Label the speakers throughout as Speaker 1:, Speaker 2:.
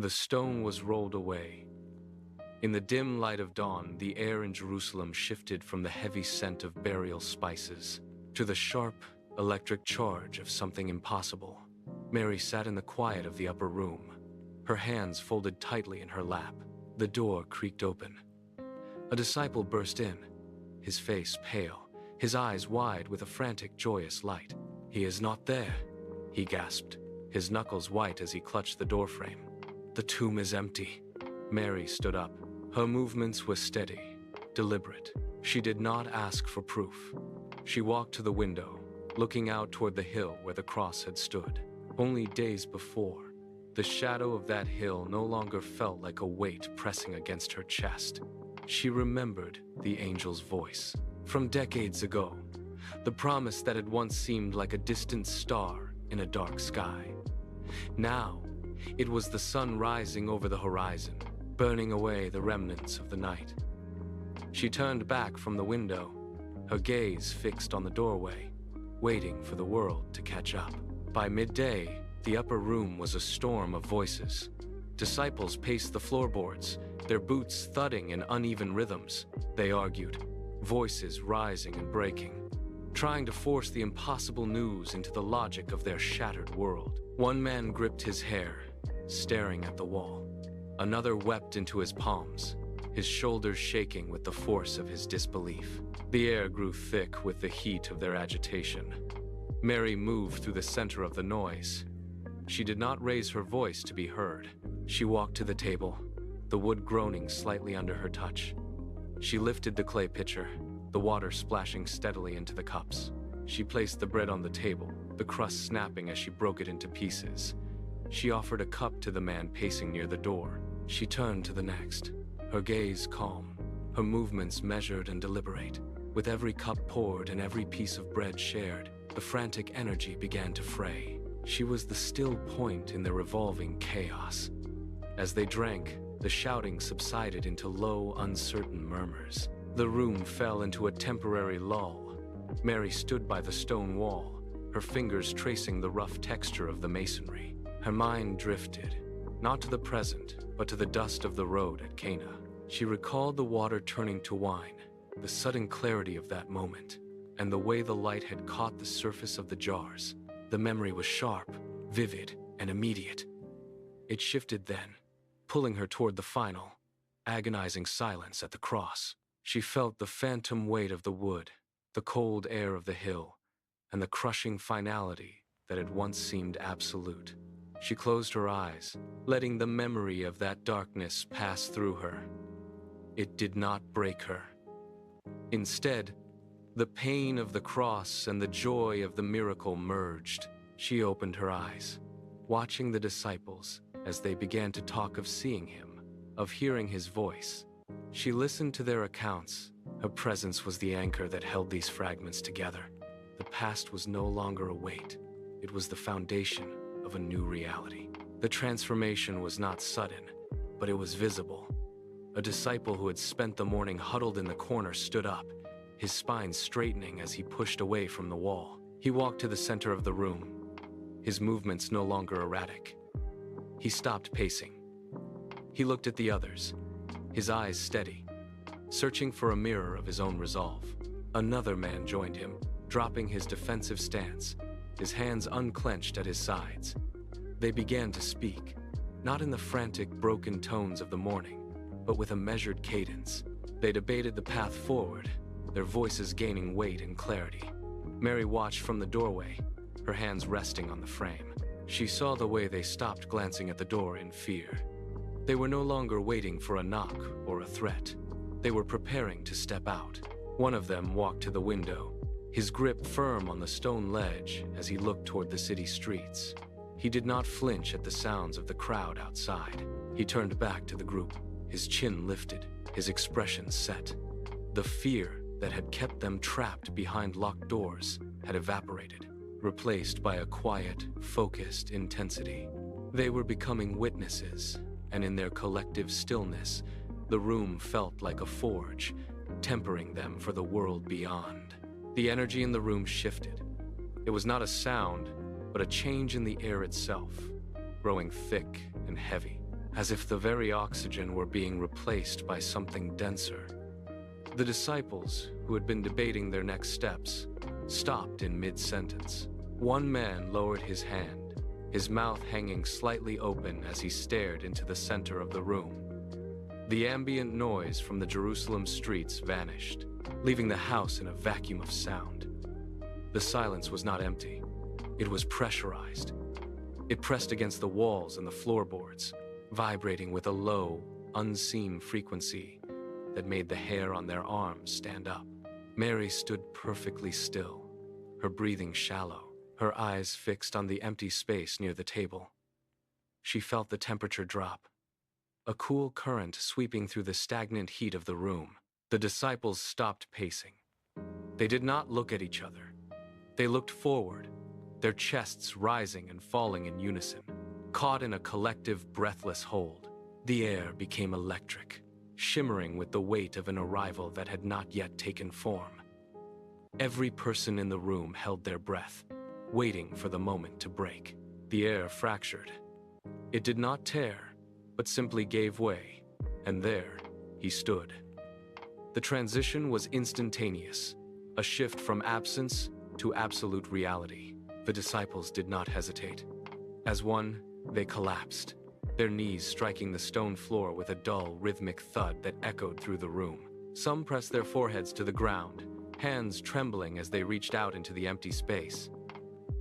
Speaker 1: The stone was rolled away. In the dim light of dawn, the air in Jerusalem shifted from the heavy scent of burial spices to the sharp, electric charge of something impossible. Mary sat in the quiet of the upper room, her hands folded tightly in her lap. The door creaked open. A disciple burst in, his face pale, his eyes wide with a frantic, joyous light. "He is not there," he gasped, his knuckles white as he clutched the doorframe. "The tomb is empty." Mary stood up. Her movements were steady, deliberate. She did not ask for proof. She walked to the window, looking out toward the hill where the cross had stood. Only days before, the shadow of that hill no longer felt like a weight pressing against her chest. She remembered the angel's voice from decades ago, the promise that had once seemed like a distant star in a dark sky. Now, it was the sun rising over the horizon, burning away the remnants of the night. She turned back from the window, her gaze fixed on the doorway, waiting for the world to catch up. By midday, the upper room was a storm of voices. Disciples paced the floorboards, their boots thudding in uneven rhythms. They argued, voices rising and breaking, trying to force the impossible news into the logic of their shattered world. One man gripped his hair, staring at the wall. Another wept into his palms, his shoulders shaking with the force of his disbelief. The air grew thick with the heat of their agitation. Mary moved through the center of the noise. She did not raise her voice to be heard. She walked to the table, the wood groaning slightly under her touch. She lifted the clay pitcher, the water splashing steadily into the cups. She placed the bread on the table, the crust snapping as she broke it into pieces. She offered a cup to the man pacing near the door. She turned to the next, her gaze calm, her movements measured and deliberate. With every cup poured and every piece of bread shared, the frantic energy began to fray. She was the still point in the revolving chaos. As they drank, the shouting subsided into low, uncertain murmurs. The room fell into a temporary lull. Mary stood by the stone wall, her fingers tracing the rough texture of the masonry. Her mind drifted, not to the present, but to the dust of the road at Cana. She recalled the water turning to wine, the sudden clarity of that moment, and the way the light had caught the surface of the jars. The memory was sharp, vivid, and immediate. It shifted then, pulling her toward the final, agonizing silence at the cross. She felt the phantom weight of the wood, the cold air of the hill, and the crushing finality that had once seemed absolute. She closed her eyes, letting the memory of that darkness pass through her. It did not break her. Instead, the pain of the cross and the joy of the miracle merged. She opened her eyes, watching the disciples as they began to talk of seeing him, of hearing his voice. She listened to their accounts. Her presence was the anchor that held these fragments together. The past was no longer a weight. It was the foundation of a new reality. The transformation was not sudden, but it was visible. A disciple who had spent the morning huddled in the corner stood up, his spine straightening as he pushed away from the wall. He walked to the center of the room, his movements no longer erratic. He stopped pacing. He looked at the others, his eyes steady, searching for a mirror of his own resolve. Another man joined him, dropping his defensive stance, his hands unclenched at his sides. They began to speak, not in the frantic, broken tones of the morning, but with a measured cadence. They debated the path forward, their voices gaining weight and clarity. Mary watched from the doorway, her hands resting on the frame. She saw the way they stopped glancing at the door in fear. They were no longer waiting for a knock or a threat. They were preparing to step out. One of them walked to the window, his grip firm on the stone ledge as he looked toward the city streets. He did not flinch at the sounds of the crowd outside. He turned back to the group, his chin lifted, his expression set. The fear that had kept them trapped behind locked doors had evaporated, replaced by a quiet, focused intensity. They were becoming witnesses, and in their collective stillness, the room felt like a forge, tempering them for the world beyond. The energy in the room shifted. It was not a sound, but a change in the air itself, growing thick and heavy. as if the very oxygen were being replaced by something denser. The disciples, who had been debating their next steps, stopped in mid-sentence. One man lowered his hand, his mouth hanging slightly open as he stared into the center of the room. The ambient noise from the Jerusalem streets vanished, leaving the house in a vacuum of sound. The silence was not empty. It was pressurized. It pressed against the walls and the floorboards, vibrating with a low, unseen frequency that made the hair on their arms stand up. Mary stood perfectly still, her breathing shallow, her eyes fixed on the empty space near the table. She felt the temperature drop, a cool current sweeping through the stagnant heat of the room. The disciples stopped pacing. They did not look at each other. They looked forward, their chests rising and falling in unison, caught in a collective, breathless hold. The air became electric, shimmering with the weight of an arrival that had not yet taken form. Every person in the room held their breath, waiting for the moment to break. The air fractured. It did not tear, but simply gave way, and there he stood. The transition was instantaneous, a shift from absence to absolute reality. The disciples did not hesitate. As one, they collapsed, their knees striking the stone floor with a dull, rhythmic thud that echoed through the room. Some pressed their foreheads to the ground, hands trembling as they reached out into the empty space.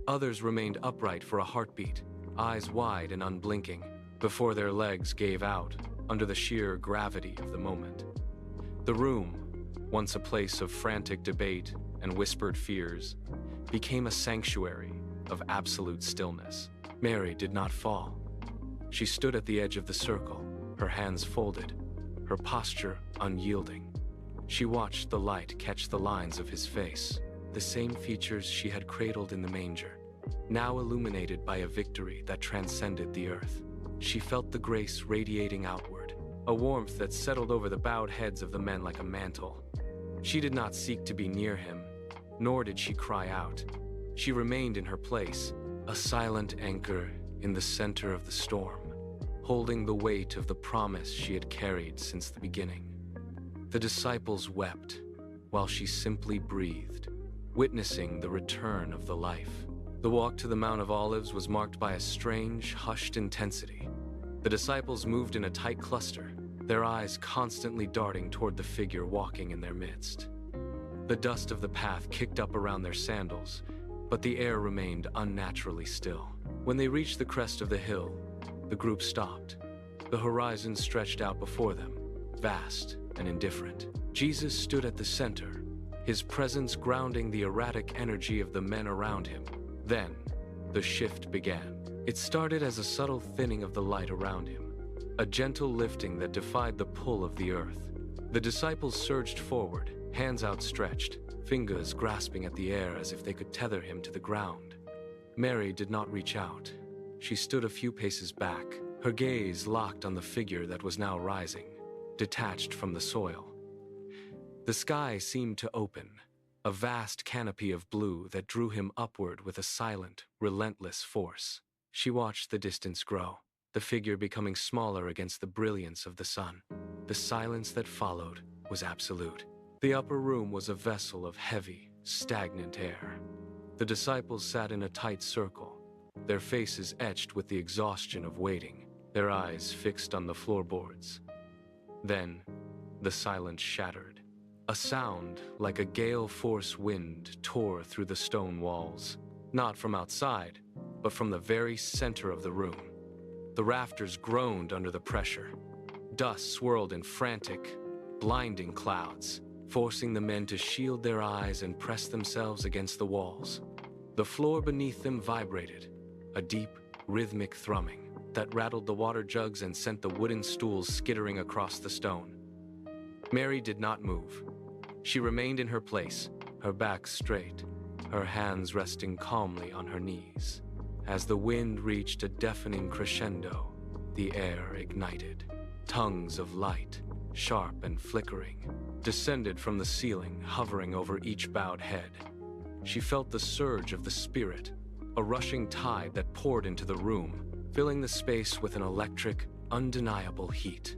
Speaker 1: Others remained upright for a heartbeat, eyes wide and unblinking, before their legs gave out under the sheer gravity of the moment. The room, once a place of frantic debate and whispered fears, became a sanctuary of absolute stillness. Mary did not fall. She stood at the edge of the circle, her hands folded, her posture unyielding. She watched the light catch the lines of his face, the same features she had cradled in the manger, now illuminated by a victory that transcended the earth. She felt the grace radiating outward, a warmth that settled over the bowed heads of the men like a mantle. She did not seek to be near him, nor did she cry out. She remained in her place, a silent anchor in the center of the storm, holding the weight of the promise she had carried since the beginning. The disciples wept, while she simply breathed, witnessing the return of the life. The walk to the Mount of Olives was marked by a strange, hushed intensity. The disciples moved in a tight cluster, their eyes constantly darting toward the figure walking in their midst. The dust of the path kicked up around their sandals, but the air remained unnaturally still. When they reached the crest of the hill, the group stopped. The horizon stretched out before them, vast and indifferent. Jesus stood at the center, his presence grounding the erratic energy of the men around him. Then, the shift began. It started as a subtle thinning of the light around him, a gentle lifting that defied the pull of the earth. The disciples surged forward, hands outstretched, fingers grasping at the air as if they could tether him to the ground. Mary did not reach out. She stood a few paces back, her gaze locked on the figure that was now rising, detached from the soil. The sky seemed to open, a vast canopy of blue that drew him upward with a silent, relentless force. She watched the distance grow, the figure becoming smaller against the brilliance of the sun. The silence that followed was absolute. The upper room was a vessel of heavy, stagnant air. The disciples sat in a tight circle, their faces etched with the exhaustion of waiting, their eyes fixed on the floorboards. Then, the silence shattered. A sound like a gale-force wind tore through the stone walls, not from outside, but from the very center of the room. The rafters groaned under the pressure. Dust swirled in frantic, blinding clouds, forcing the men to shield their eyes and press themselves against the walls. The floor beneath them vibrated, a deep, rhythmic thrumming that rattled the water jugs and sent the wooden stools skittering across the stone. Mary did not move. She remained in her place, her back straight, her hands resting calmly on her knees. As the wind reached a deafening crescendo, the air ignited. Tongues of light, sharp and flickering, descended from the ceiling, hovering over each bowed head. She felt the surge of the spirit, a rushing tide that poured into the room, filling the space with an electric, undeniable heat.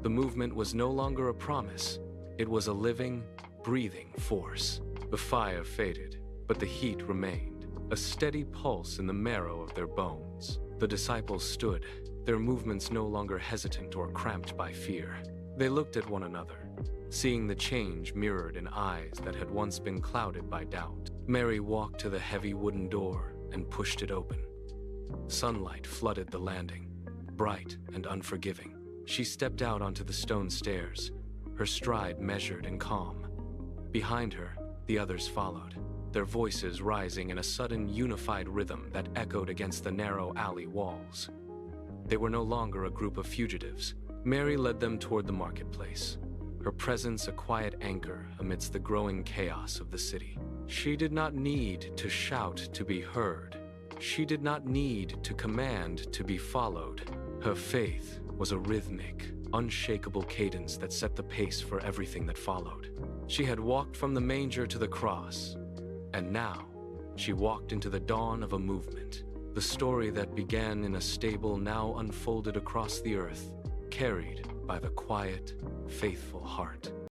Speaker 1: The movement was no longer a promise. It was a living, breathing force. The fire faded, but the heat remained, a steady pulse in the marrow of their bones. The disciples stood, their movements no longer hesitant or cramped by fear. They looked at one another, seeing the change mirrored in eyes that had once been clouded by doubt. Mary walked to the heavy wooden door and pushed it open. Sunlight flooded the landing, bright and unforgiving. She stepped out onto the stone stairs, her stride measured and calm. Behind her, the others followed, their voices rising in a sudden unified rhythm that echoed against the narrow alley walls. They were no longer a group of fugitives. Mary led them toward the marketplace, her presence a quiet anchor amidst the growing chaos of the city. She did not need to shout to be heard. She did not need to command to be followed. Her faith was a rhythmic, unshakable cadence that set the pace for everything that followed. She had walked from the manger to the cross, and now she walked into the dawn of a movement. The story that began in a stable now unfolded across the earth, carried by the quiet, faithful heart.